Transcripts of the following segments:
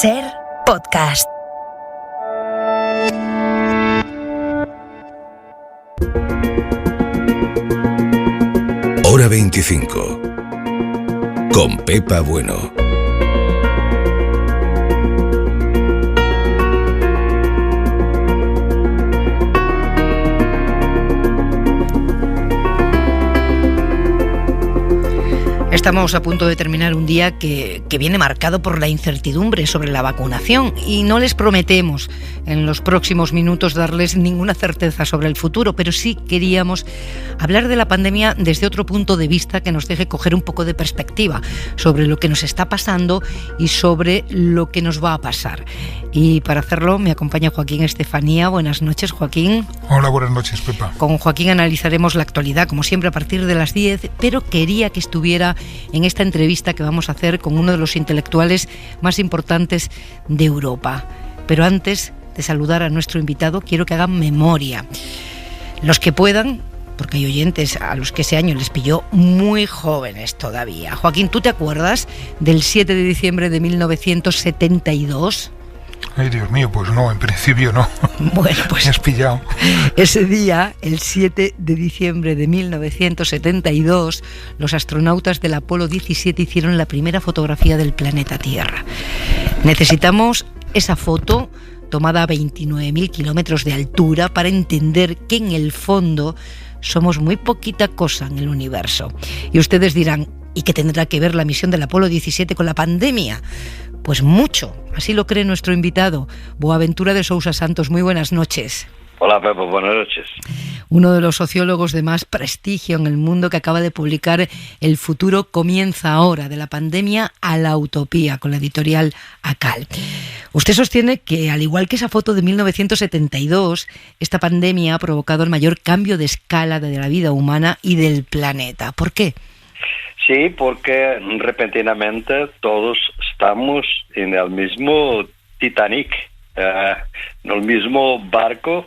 SER Podcast. Hora 25. Con Pepa Bueno. Estamos a punto de terminar un día que viene marcado por la incertidumbre sobre la vacunación y no les prometemos en los próximos minutos darles ninguna certeza sobre el futuro, pero sí queríamos hablar de la pandemia desde otro punto de vista que nos deje coger un poco de perspectiva sobre lo que nos está pasando y sobre lo que nos va a pasar. Y para hacerlo me acompaña Joaquín Estefanía. Buenas noches, Joaquín. Hola, buenas noches, Pepa. Con Joaquín analizaremos la actualidad, como siempre, a partir de las 10, pero quería que estuviera en esta entrevista que vamos a hacer con uno de los intelectuales más importantes de Europa. Pero antes de saludar a nuestro invitado, quiero que hagan memoria. Los que puedan, porque hay oyentes a los que ese año les pilló muy jóvenes todavía. Joaquín, ¿tú te acuerdas del 7 de diciembre de 1972? Ay, Dios mío, pues no, en principio no. Bueno, pues me has pillado. Ese día, el 7 de diciembre de 1972, los astronautas del Apolo 17 hicieron la primera fotografía del planeta Tierra. Necesitamos esa foto tomada a 29.000 kilómetros de altura para entender que en el fondo somos muy poquita cosa en el universo. Y ustedes dirán, ¿y qué tendrá que ver la misión del Apolo 17 con la pandemia? Pues mucho, así lo cree nuestro invitado, Boaventura de Sousa Santos. Muy buenas noches. Hola, Pepe, buenas noches. Uno de los sociólogos de más prestigio en el mundo, que acaba de publicar El futuro comienza ahora, de la pandemia a la utopía, con la editorial ACAL. Usted sostiene que, al igual que esa foto de 1972, esta pandemia ha provocado el mayor cambio de escala de la vida humana y del planeta. ¿Por qué? Sí, porque repentinamente todos estamos en el mismo Titanic, en el mismo barco.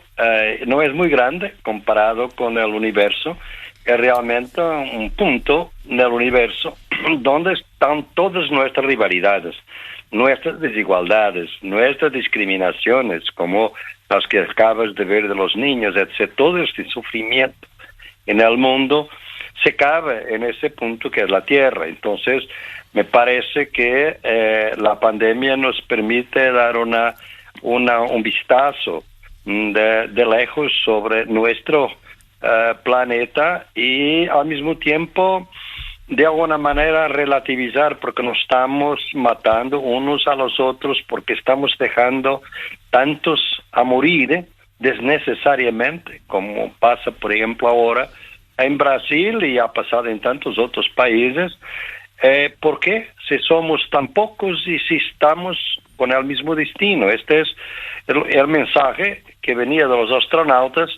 No es muy grande comparado con el universo, es realmente un punto en el universo donde están todas nuestras rivalidades, nuestras desigualdades, nuestras discriminaciones, como las que acabas de ver de los niños, etc. Todo este sufrimiento en el mundo se cabe en ese punto que es la Tierra. Entonces, me parece que la pandemia nos permite dar un vistazo de lejos sobre nuestro planeta y al mismo tiempo, de alguna manera, relativizar, porque nos estamos matando unos a los otros, porque estamos dejando tantos a morir desnecesariamente, como pasa, por ejemplo, ahora en Brasil y ha pasado en tantos otros países. ¿Por qué? Si somos tan pocos y si estamos con el mismo destino. Este es el mensaje que venía de los astronautas,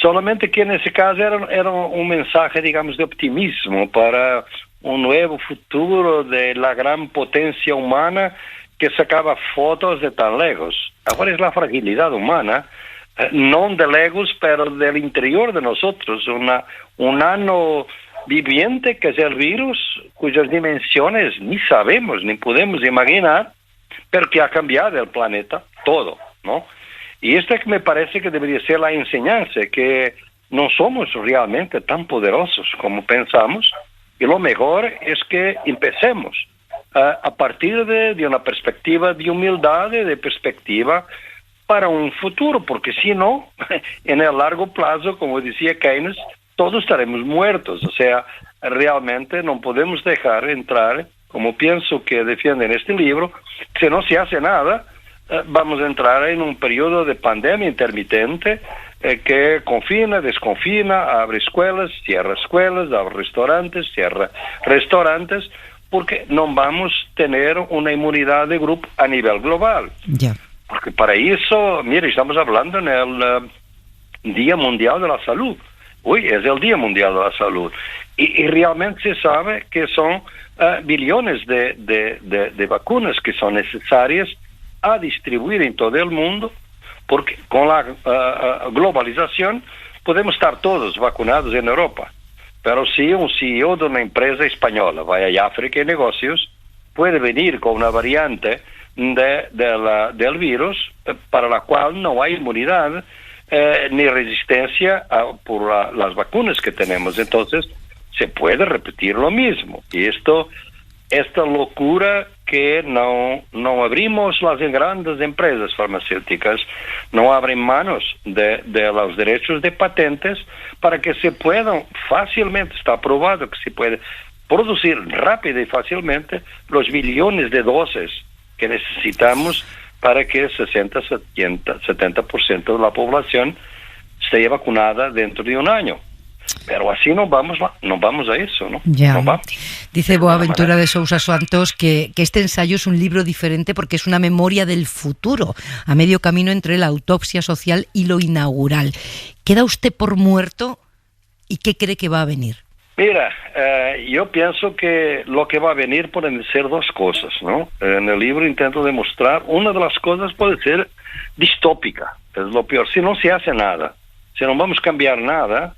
solamente que en ese caso era un mensaje, digamos, de optimismo para un nuevo futuro de la gran potencia humana que sacaba fotos de tan lejos. Ahora es la fragilidad humana, no de lejos, pero del interior de nosotros, un nano viviente que es el virus, cuyas dimensiones ni sabemos, ni podemos imaginar, pero que ha cambiado el planeta todo, ¿no? Y esta que me parece que debería ser la enseñanza, que no somos realmente tan poderosos como pensamos, y lo mejor es que empecemos a partir de una perspectiva de humildad, de perspectiva para un futuro, porque si no, en el largo plazo, como decía Keynes, todos estaremos muertos. O sea, realmente no podemos dejar entrar, como pienso que defiende en este libro, si no se hace nada, vamos a entrar en un periodo de pandemia intermitente que confina, desconfina, abre escuelas, cierra escuelas, abre restaurantes, cierra restaurantes, porque no vamos a tener una inmunidad de grupo a nivel global. Ya. Porque para eso, mire, estamos hablando en el Día Mundial de la Salud. Hoy es el Día Mundial de la Salud. Y realmente se sabe que son billones de vacunas que son necesarias a distribuir en todo el mundo, porque con la globalización podemos estar todos vacunados en Europa. Pero si un CEO de una empresa española va a África y negocios, puede venir con una variante del virus, para la cual no hay inmunidad ni resistencia por las vacunas que tenemos. Entonces, se puede repetir lo mismo. Y esta locura que no abrimos las grandes empresas farmacéuticas, no abren manos de los derechos de patentes para que se puedan fácilmente, está probado que se puede producir rápido y fácilmente los billones de dosis que necesitamos para que 60-70% de la población esté vacunada dentro de un año. Pero así no vamos a eso, ¿no? Ya. No vamos. Dice Boaventura de Sousa Santos que este ensayo es un libro diferente porque es una memoria del futuro, a medio camino entre la autopsia social y lo inaugural. ¿Queda usted por muerto y qué cree que va a venir? Mira, yo pienso que lo que va a venir pueden ser dos cosas, ¿no? En el libro intento demostrar, una de las cosas puede ser distópica, es lo peor. Si no se hace nada, si no vamos a cambiar nada,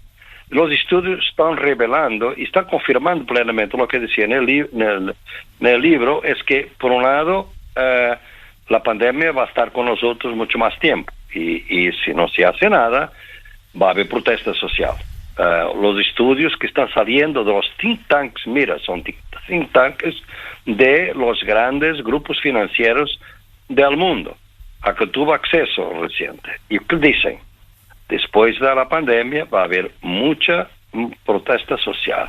los estudios están revelando y están confirmando plenamente lo que decía en el libro, es que, por un lado, la pandemia va a estar con nosotros mucho más tiempo. Y si no se hace nada, va a haber protesta social. Los estudios que están saliendo de los think tanks, mira, son think tanks de los grandes grupos financieros del mundo, a que tuvo acceso reciente. ¿Y qué dicen? Después de la pandemia va a haber mucha protesta social,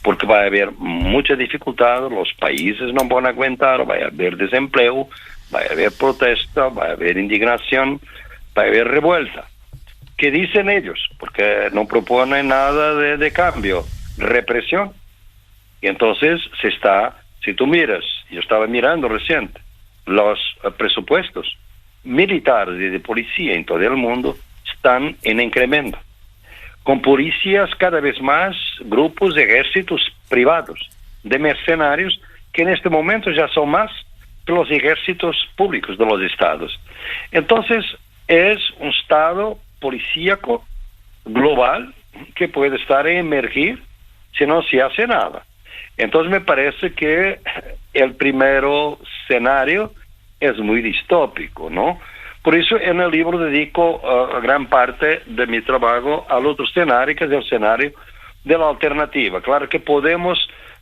porque va a haber mucha dificultad, los países no van a aguantar, va a haber desempleo, va a haber protesta, va a haber indignación, va a haber revuelta. ¿Qué dicen ellos? Porque no proponen nada de cambio, represión. Y entonces si tú miras, yo estaba mirando reciente, los presupuestos militares y de policía en todo el mundo están en incremento, con policías cada vez más, grupos de ejércitos privados, de mercenarios, que en este momento ya son más que los ejércitos públicos de los estados. Entonces, es un estado policíaco global que puede estar en emergir si no se hace nada. Entonces, me parece que el primer escenario es muy distópico, ¿no? Por eso en el libro dedico gran parte de mi trabajo al otro escenario, que es el escenario de la alternativa. Claro que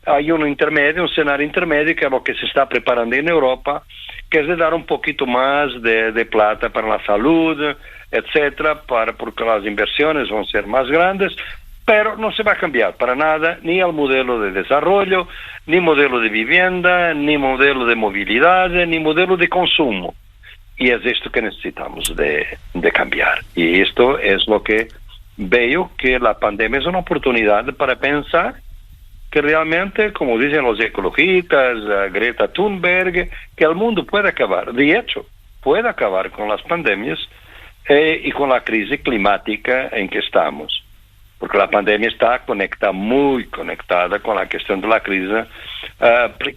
hay un escenario intermedio, que es lo que se está preparando en Europa, que es de dar un poquito más de plata para la salud, etcétera, porque las inversiones van a ser más grandes, pero no se va a cambiar para nada ni el modelo de desarrollo, ni modelo de vivienda, ni modelo de movilidad, ni modelo de consumo. Y es esto que necesitamos de cambiar. Y esto es lo que veo, que la pandemia es una oportunidad para pensar que realmente, como dicen los ecologistas, Greta Thunberg, que el mundo puede acabar. De hecho, puede acabar con las pandemias y con la crisis climática en que estamos. Porque la pandemia está muy conectada con la cuestión de la crisis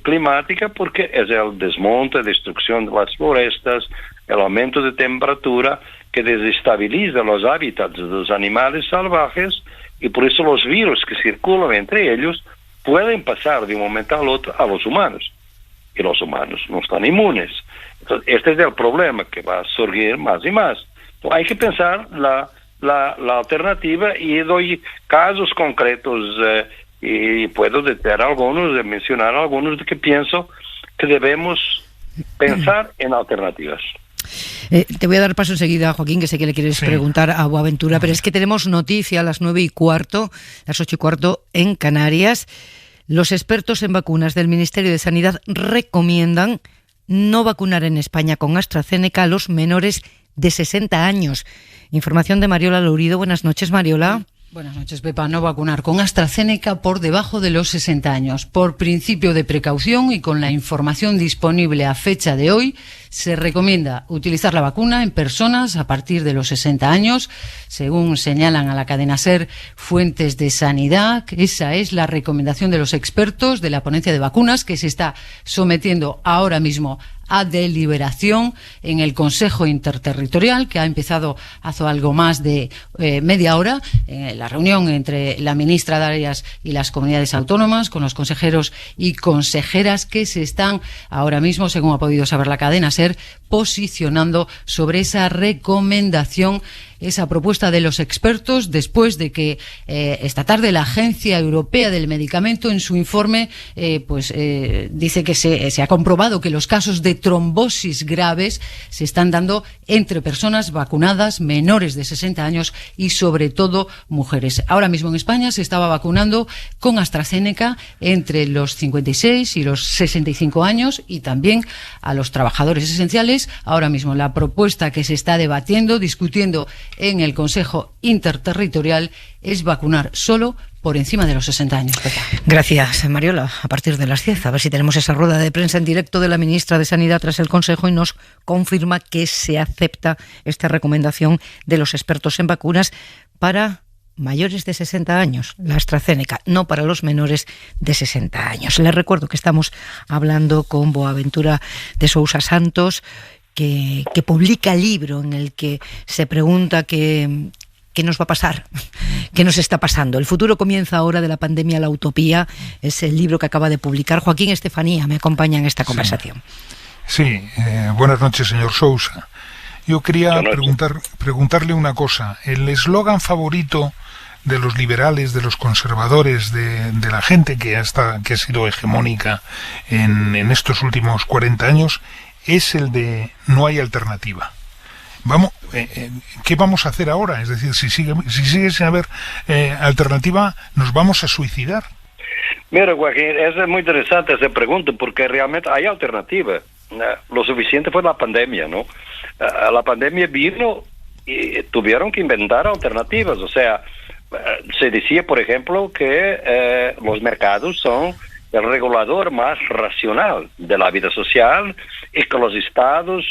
climática, porque es el desmonte, destrucción de las florestas, el aumento de temperatura que desestabiliza los hábitats de los animales salvajes, y por eso los virus que circulan entre ellos pueden pasar de un momento al otro a los humanos, y los humanos no están inmunes. Entonces, este es el problema que va a surgir más y más. Entonces, hay que pensar la alternativa, y doy casos concretos y puedo mencionar algunos de que pienso que debemos pensar en alternativas. Te voy a dar paso enseguida, Joaquín, que sé que le quieres preguntar a Boaventura, pero es que tenemos noticia a las 9:15, las 8:15 en Canarias. Los expertos en vacunas del Ministerio de Sanidad recomiendan no vacunar en España con AstraZeneca a los menores de 60 años. Información de Mariola Lourido. Buenas noches, Mariola. Buenas noches, Pepa. No vacunar con AstraZeneca por debajo de los 60 años. Por principio de precaución y con la información disponible a fecha de hoy, se recomienda utilizar la vacuna en personas a partir de los 60 años, según señalan a la cadena SER fuentes de sanidad. Esa es la recomendación de los expertos de la ponencia de vacunas, que se está sometiendo ahora mismo a deliberación en el Consejo Interterritorial, que ha empezado hace algo más de media hora, la reunión entre la ministra Darias y las comunidades autónomas, con los consejeros y consejeras que se están ahora mismo, según ha podido saber la cadena SER, posicionando sobre esa recomendación, esa propuesta de los expertos, después de que esta tarde la Agencia Europea del Medicamento en su informe dice que se ha comprobado que los casos de trombosis graves se están dando entre personas vacunadas menores de 60 años y sobre todo mujeres. Ahora mismo en España se estaba vacunando con AstraZeneca entre los 56 y los 65 años y también a los trabajadores esenciales. Ahora mismo la propuesta que se está debatiendo, discutiendo en el Consejo Interterritorial es vacunar solo por encima de los 60 años. Gracias, Mariola. A partir de las 10, a ver si tenemos esa rueda de prensa en directo de la ministra de Sanidad tras el Consejo y nos confirma que se acepta esta recomendación de los expertos en vacunas para mayores de 60 años, la AstraZeneca, no para los menores de 60 años. Les recuerdo que estamos hablando con Boaventura de Sousa Santos, que publica el libro en el que se pregunta qué nos va a pasar, qué nos está pasando. El futuro comienza ahora, de la pandemia a la utopía. Es el libro que acaba de publicar. Joaquín Estefanía me acompaña en esta conversación. Sí, buenas noches, señor Sousa. Yo quería preguntarle una cosa. El eslogan favorito de los liberales, de los conservadores, de la gente que ha sido hegemónica en estos últimos 40 años, es el de no hay alternativa. ¿Qué vamos a hacer ahora? Es decir, si sigue sin haber alternativa, nos vamos a suicidar. Mira, Joaquín, es muy interesante esa pregunta porque realmente hay alternativa. Lo suficiente fue la pandemia, ¿no? La pandemia vino y tuvieron que inventar alternativas. O sea, se decía, por ejemplo, que los mercados son el regulador más racional de la vida social y que los estados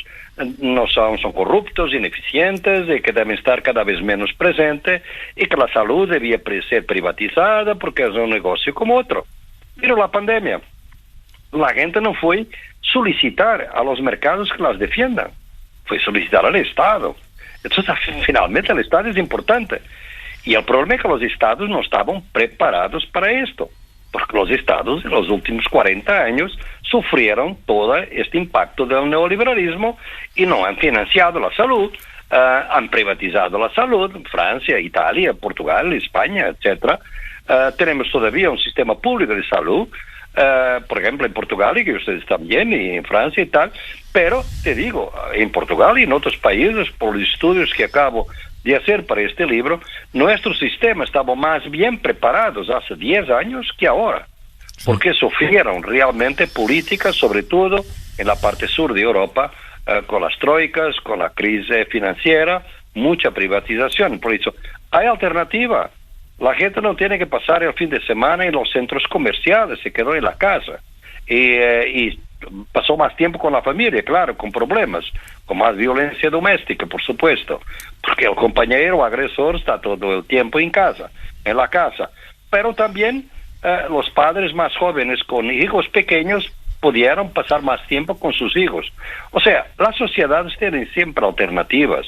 no son corruptos, ineficientes y que deben estar cada vez menos presentes y que la salud debía ser privatizada porque es un negocio como otro. Pero la pandemia, la gente no fue solicitar a los mercados que las defiendan, fue solicitar al Estado. Entonces, finalmente el Estado es importante. Y el problema es que los estados no estaban preparados para esto, porque los estados en los últimos 40 años sufrieron todo este impacto del neoliberalismo y no han financiado la salud, han privatizado la salud. Francia, Italia, Portugal, España, etc. Tenemos todavía un sistema público de salud, por ejemplo en Portugal, y que ustedes también, y en Francia y tal, pero te digo, en Portugal y en otros países, por los estudios que acabo de hacer para este libro, nuestro sistema estaba más bien preparados hace 10 años que ahora, porque sufrieron realmente políticas, sobre todo en la parte sur de Europa, con las troicas, con la crisis financiera, mucha privatización. Por eso, hay alternativa. La gente no tiene que pasar el fin de semana en los centros comerciales, se quedó en la casa. Y pasó más tiempo con la familia, claro, con problemas, con más violencia doméstica, por supuesto, porque el compañero agresor está todo el tiempo en la casa. Pero también los padres más jóvenes con hijos pequeños pudieron pasar más tiempo con sus hijos. O sea, las sociedades tienen siempre alternativas.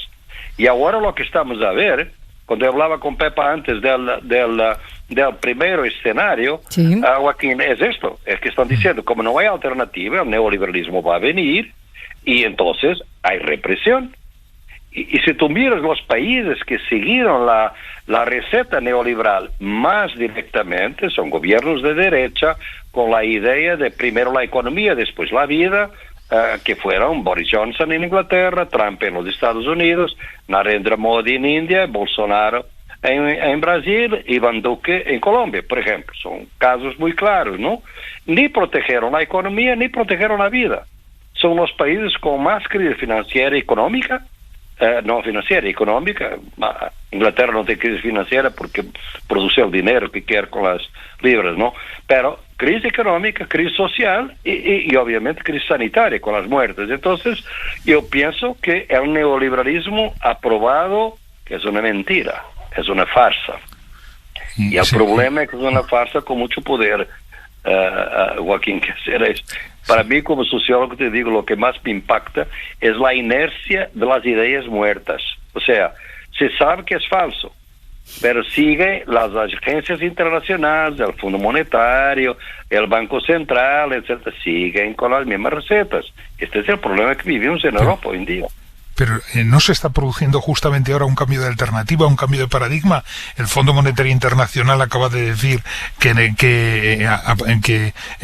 Y ahora lo que estamos a ver, cuando hablaba con Pepa antes del primer escenario, sí. Joaquín, es esto, es que están diciendo, como no hay alternativa, el neoliberalismo va a venir y entonces hay represión. Y si tú miras los países que siguieron la receta neoliberal más directamente, son gobiernos de derecha con la idea de primero la economía, después la vida, que fueron Boris Johnson en Inglaterra, Trump en los Estados Unidos, Narendra Modi en India, Bolsonaro en Brasil, Iván Duque en Colombia, por ejemplo. Son casos muy claros, ¿no? Ni protegeron la economía, ni protegeron la vida. Son los países con más crisis financiera y económica, no financiera, económica. Inglaterra no tiene crisis financiera porque produce el dinero que quiere con las libras, ¿no? Pero crisis económica, crisis social y obviamente crisis sanitaria con las muertes. Entonces, yo pienso que el neoliberalismo ha probado que es una mentira, es una farsa. Y el problema es que es una farsa con mucho poder, Joaquín, que hacer es Para mí, como sociólogo, te digo, lo que más me impacta es la inercia de las ideas muertas. O sea, se sabe que es falso, pero sigue las agencias internacionales, el Fondo Monetario, el Banco Central, etcétera, siguen con las mismas recetas. Este es el problema que vivimos en Europa hoy en día. Pero ¿no se está produciendo justamente ahora un cambio de alternativa, un cambio de paradigma? El Fondo Monetario Internacional acaba de decir que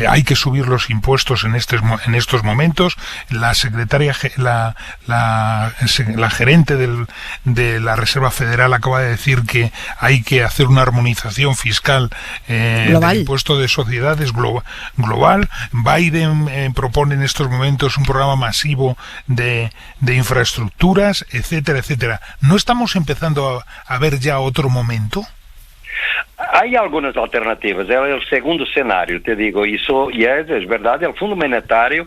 hay que subir los impuestos en estos momentos. La secretaria, la gerente de la Reserva Federal acaba de decir que hay que hacer una armonización fiscal del impuesto de sociedades global. Biden propone en estos momentos un programa masivo de infraestructuras, etcétera, etcétera. ¿No estamos empezando a ver ya otro momento? Hay algunas alternativas. El segundo escenario, te digo, eso ya es verdad. El Fondo Monetario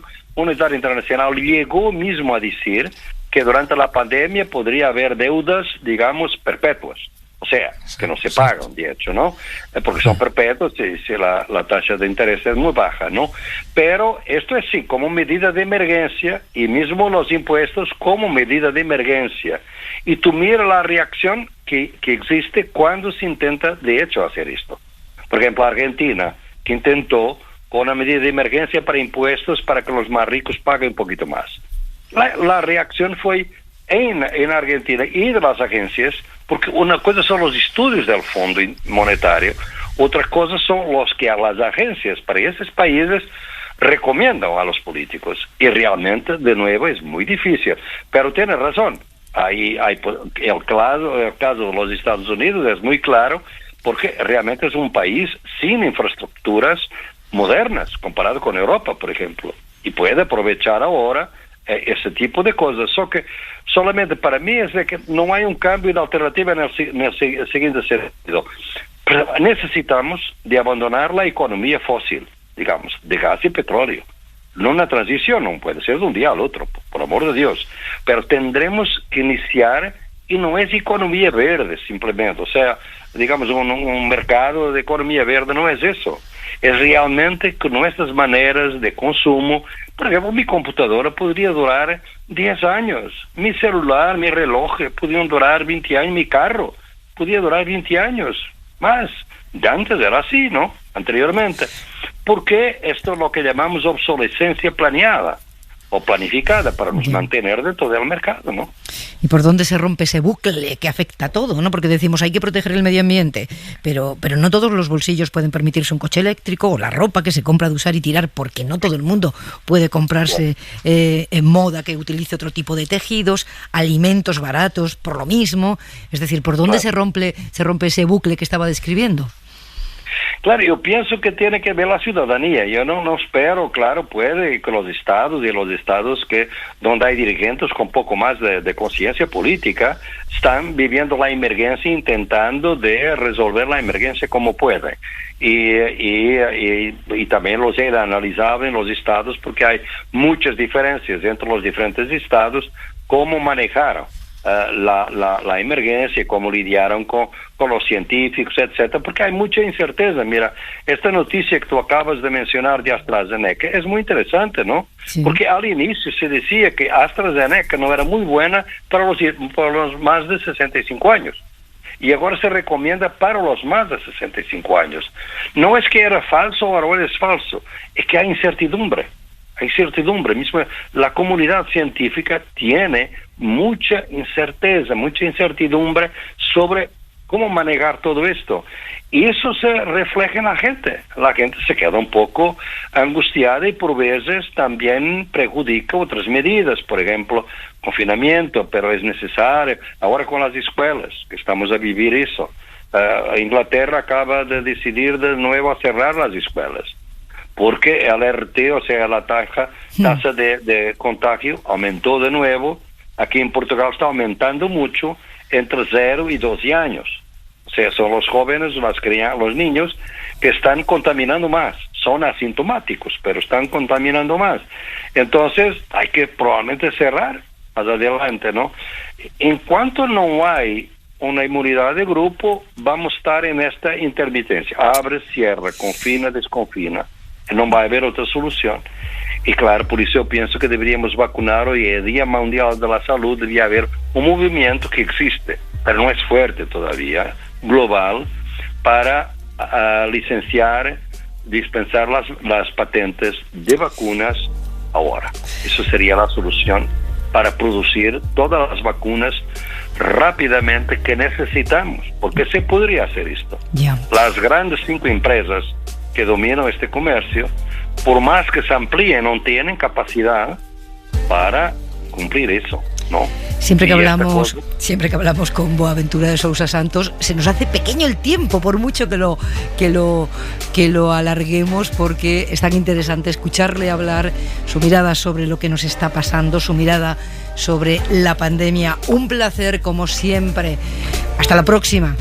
Internacional llegó mismo a decir que durante la pandemia podría haber deudas, digamos, perpetuas. O sea, que no se pagan, de hecho, ¿no? Porque son perpetuos si la tasa de interés es muy baja, ¿no? Pero esto es sí, como medida de emergencia, y mismo los impuestos como medida de emergencia. Y tú mira la reacción que existe cuando se intenta, de hecho, hacer esto. Por ejemplo, Argentina, que intentó con una medida de emergencia para impuestos para que los más ricos paguen un poquito más. La reacción fue en Argentina y de las agencias, porque una cosa son los estudios del Fondo Monetario, otra cosa son los que las agencias para esos países recomiendan a los políticos, y realmente, de nuevo, es muy difícil. Pero tiene razón, hay el caso de los Estados Unidos es muy claro, porque realmente es un país sin infraestructuras modernas, comparado con Europa, por ejemplo, y puede aprovechar ahora ese tipo de cosas. Solamente para mí es de que no hay un cambio de alternativa en el siguiente sentido. Pero necesitamos de abandonar la economía fósil, digamos, de gas y petróleo. No una transición, no puede ser de un día al otro, por amor de Dios. Pero tendremos que iniciar, y no es economía verde simplemente, o sea, digamos, un mercado de economía verde no es eso. Es realmente que nuestras maneras de consumo, por ejemplo, mi computadora podría durar 10 años, mi celular, mi reloj podrían durar 20 años, mi carro podría durar 20 años más. De antes era así, ¿no? Anteriormente. Porque esto es lo que llamamos obsolescencia planeada o planificada para nos mantener dentro del mercado, ¿no? ¿Y por dónde se rompe ese bucle que afecta a todo, ¿no? Porque decimos, hay que proteger el medio ambiente, pero no todos los bolsillos pueden permitirse un coche eléctrico o la ropa que se compra de usar y tirar, porque no todo el mundo puede comprarse en moda que utilice otro tipo de tejidos, alimentos baratos por lo mismo. Es decir, ¿por dónde se rompe ese bucle que estaba describiendo? Claro, yo pienso que tiene que ver la ciudadanía. Yo no espero, claro, puede que los estados que donde hay dirigentes con poco más de conciencia política están viviendo la emergencia, intentando de resolver la emergencia como pueden. Y también los he analizado en los estados, porque hay muchas diferencias entre los diferentes estados cómo manejaron la emergencia, cómo lidiaron con los científicos, etcétera, porque hay mucha incerteza. Mira, esta noticia que tú acabas de mencionar de AstraZeneca es muy interesante, ¿no? Sí. Porque al inicio se decía que AstraZeneca no era muy buena para los más de 65 años. Y ahora se recomienda para los más de 65 años. No es que era falso o ahora es falso, es que hay incertidumbre. Hay incertidumbre. Mismo la comunidad científica tiene mucha incertidumbre sobre cómo manejar todo esto. Y eso se refleja en la gente. La gente se queda un poco angustiada y por veces también perjudica otras medidas. Por ejemplo, confinamiento, pero es necesario. Ahora con las escuelas, que estamos a vivir eso. Inglaterra acaba de decidir de nuevo a cerrar las escuelas, porque el RT, o sea, la tasa de contagio aumentó de nuevo. Aquí en Portugal está aumentando mucho entre 0 y 12 años. O sea, son los jóvenes, los niños que están contaminando más. Son asintomáticos, pero están contaminando más. Entonces, hay que probablemente cerrar más adelante, ¿no? En cuanto no hay una inmunidad de grupo, vamos a estar en esta intermitencia. Abre, cierra, confina, desconfina. No va a haber otra solución. Y claro, por eso yo pienso que deberíamos vacunar hoy, el Día Mundial de la Salud, debería haber un movimiento que existe, pero no es fuerte todavía, global, para licenciar, dispensar las patentes de vacunas ahora. Eso sería la solución para producir todas las vacunas rápidamente que necesitamos, porque se podría hacer esto. Yeah. Las grandes 5 empresas que dominan este comercio, por más que se amplíen, no tienen capacidad para cumplir eso, ¿no? Siempre que hablamos con Boaventura de Sousa Santos, se nos hace pequeño el tiempo, por mucho que lo alarguemos, porque es tan interesante escucharle hablar, su mirada sobre lo que nos está pasando, su mirada sobre la pandemia. Un placer, como siempre. Hasta la próxima.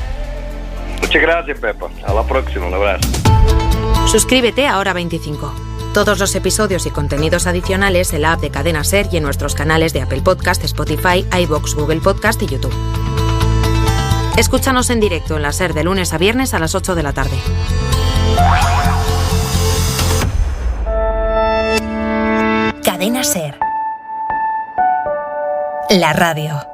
Muchas gracias, Pepa. A la próxima. Un abrazo. Suscríbete a Hora 25. Todos los episodios y contenidos adicionales en la app de Cadena SER y en nuestros canales de Apple Podcast, Spotify, iVoox, Google Podcast y YouTube. Escúchanos en directo en la SER de lunes a viernes a las 8 de la tarde. Cadena SER. La radio.